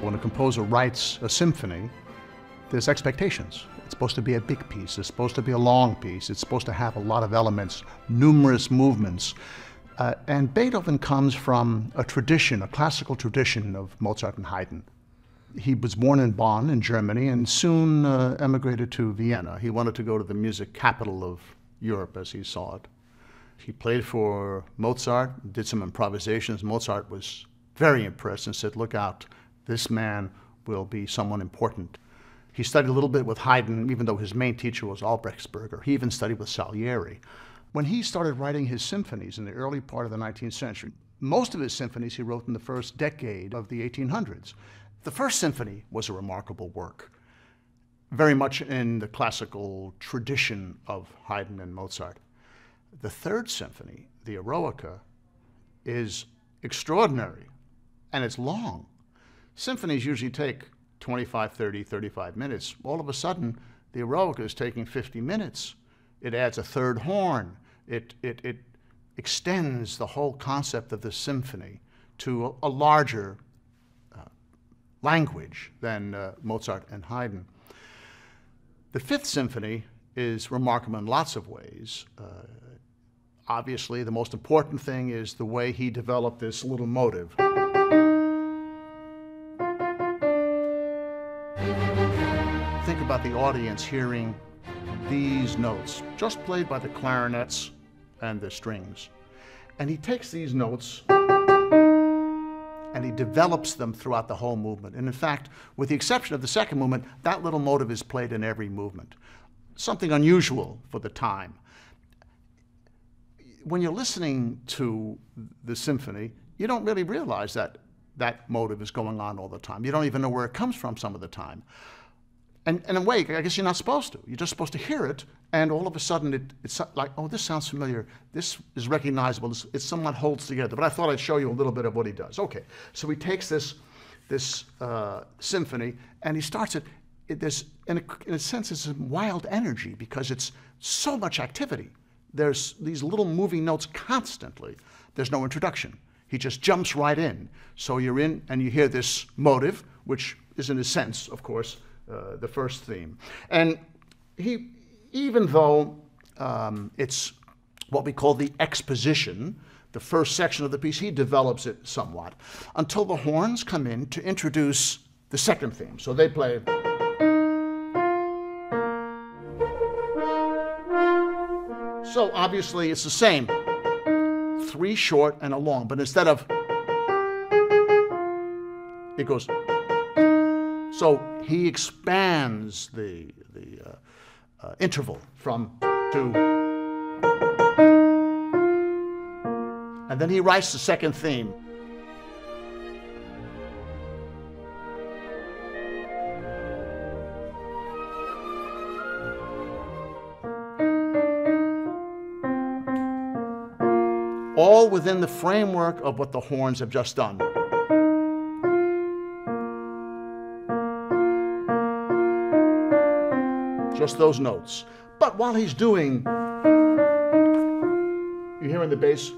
When a composer writes a symphony, there's expectations. It's supposed to be a big piece, it's supposed to be a long piece, it's supposed to have a lot of elements, numerous movements. And Beethoven comes from a tradition, a classical tradition of Mozart and Haydn. He was born in Bonn in Germany and soon emigrated to Vienna. He wanted to go to the music capital of Europe as he saw it. He played for Mozart, did some improvisations. Mozart was very impressed and said, look out, this man will be someone important. He studied a little bit with Haydn, even though his main teacher was Albrechtsberger. He even studied with Salieri. When he started writing his symphonies in the early part of the 19th century, most of his symphonies he wrote in the first decade of the 1800s. The first symphony was a remarkable work, very much in the classical tradition of Haydn and Mozart. The third symphony, the Eroica, is extraordinary, and it's long. Symphonies usually take 25, 30, 35 minutes. All of a sudden, the Eroica is taking 50 minutes. It adds a third horn. It extends the whole concept of the symphony to a larger language than Mozart and Haydn. The Fifth Symphony is remarkable in lots of ways. Obviously, the most important thing is the way he developed this little motive. Think about the audience hearing these notes, just played by the clarinets and the strings. And he takes these notes and he develops them throughout the whole movement. And in fact, with the exception of the second movement, that little motive is played in every movement. Something unusual for the time. When you're listening to the symphony, you don't really realize that that motive is going on all the time. You don't even know where it comes from some of the time. And in a way, I guess you're not supposed to. You're just supposed to hear it, and all of a sudden it's like, oh, this sounds familiar. This is recognizable. It somewhat holds together. But I thought I'd show you a little bit of what he does. Okay, so he takes this symphony, and he starts it. There's, in a sense, it's a wild energy because it's so much activity. There's these little moving notes constantly. There's no introduction. He just jumps right in. So you're in, and you hear this motive, which is, in a sense, of course, the first theme. And he, even though it's what we call the exposition, the first section of the piece, he develops it somewhat until the horns come in to introduce the second theme. So they play. So obviously it's the same, 3 short and a long, but instead of, it goes. So he expands the interval from to, and then he writes the second theme. All within the framework of what the horns have just done. Just those notes. But while he's doing, you hear in the bass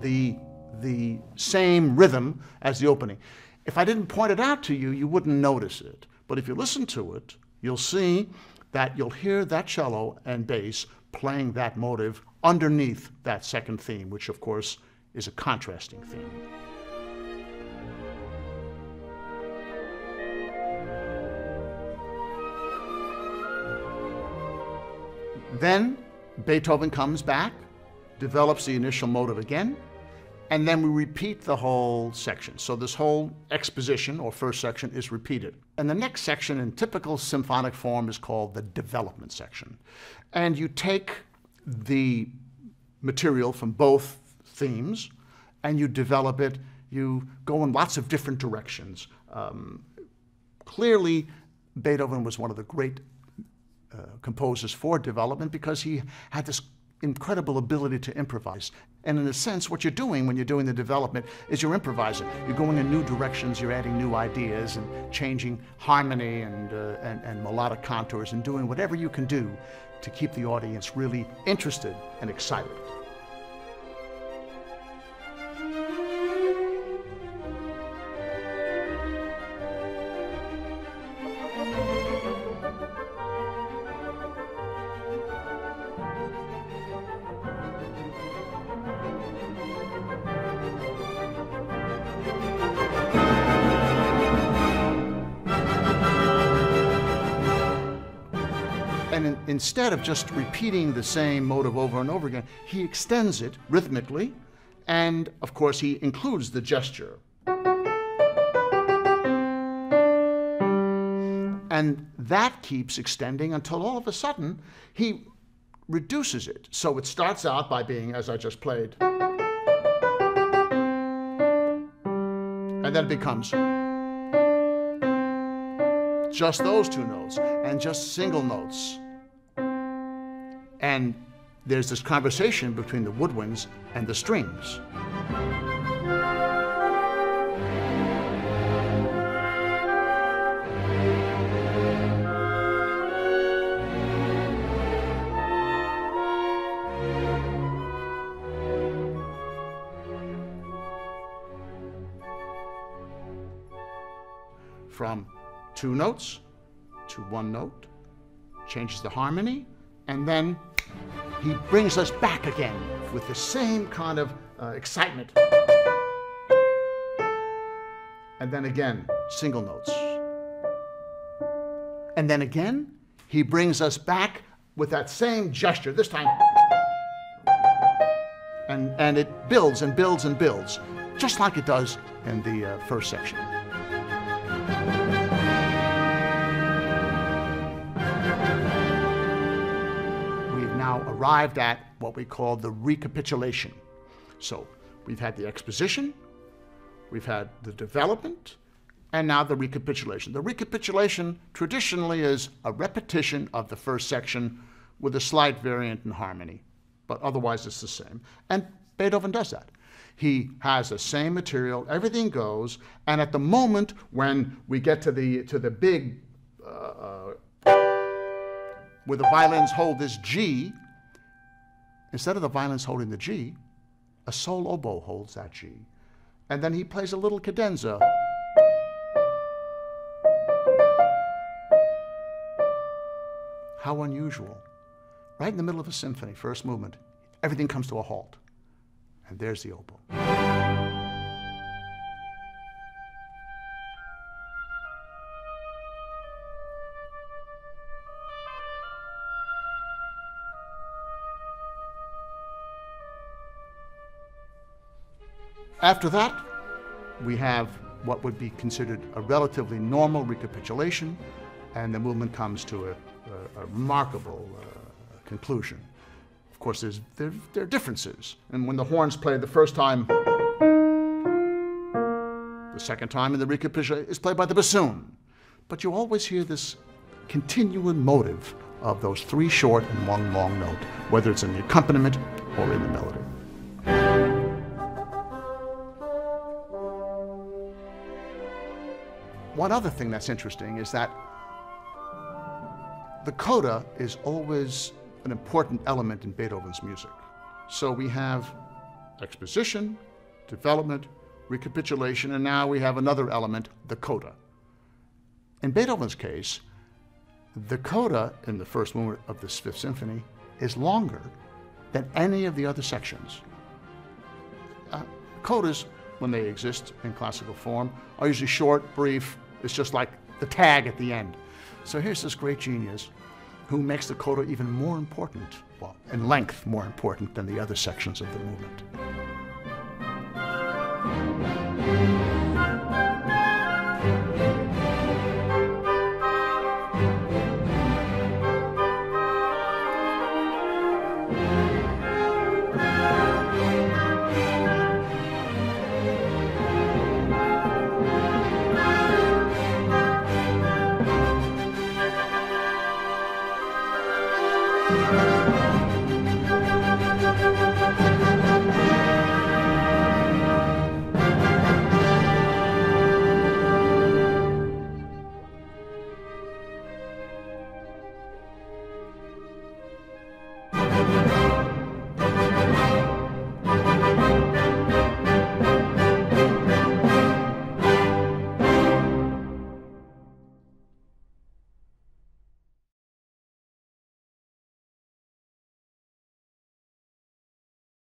the same rhythm as the opening. If I didn't point it out to you, you wouldn't notice it. But if you listen to it, you'll see that you'll hear that cello and bass playing that motive underneath that second theme, which of course is a contrasting theme. Then Beethoven comes back, develops the initial motive again, and then we repeat the whole section. So this whole exposition, or first section, is repeated. And the next section in typical symphonic form is called the development section. And you take the material from both themes and you develop it. You go in lots of different directions. Clearly, Beethoven was one of the great composers for development because he had this incredible ability to improvise. And in a sense, what you're doing when you're doing the development is you're improvising. You're going in new directions, you're adding new ideas and changing harmony and melodic contours and doing whatever you can do to keep the audience really interested and excited. And instead of just repeating the same motive over and over again, he extends it rhythmically, and of course he includes the gesture. And that keeps extending until all of a sudden he reduces it. So it starts out by being, as I just played, and then it becomes just those two notes and just single notes. And there's this conversation between the woodwinds and the strings. From two notes to one note, changes the harmony, and then he brings us back again with the same kind of excitement. And then again, single notes. And then again, he brings us back with that same gesture, this time. And it builds and builds and builds, just like it does in the first section. Arrived at what we call the recapitulation. So we've had the exposition, we've had the development, and now the recapitulation. The recapitulation traditionally is a repetition of the first section with a slight variant in harmony, but otherwise it's the same. And Beethoven does that. He has the same material, everything goes, and at the moment when we get to the big, where the violins hold this G, instead of the violins holding the G, a sole oboe holds that G. And then he plays a little cadenza. How unusual. Right in the middle of a symphony, first movement, everything comes to a halt. And there's the oboe. After that, we have what would be considered a relatively normal recapitulation, and the movement comes to a remarkable conclusion. Of course, there are differences. And when the horns play the first time, the second time in the recapitulation is played by the bassoon. But you always hear this continuing motive of those three short and one long note, whether it's in the accompaniment or in the melody. One other thing that's interesting is that the coda is always an important element in Beethoven's music. So we have exposition, development, recapitulation, and now we have another element, the coda. In Beethoven's case, the coda in the first movement of the Fifth Symphony is longer than any of the other sections. Codas, when they exist in classical form, are usually short, brief. It's just like the tag at the end. So here's this great genius who makes the coda even more important, well, in length more important than the other sections of the movement.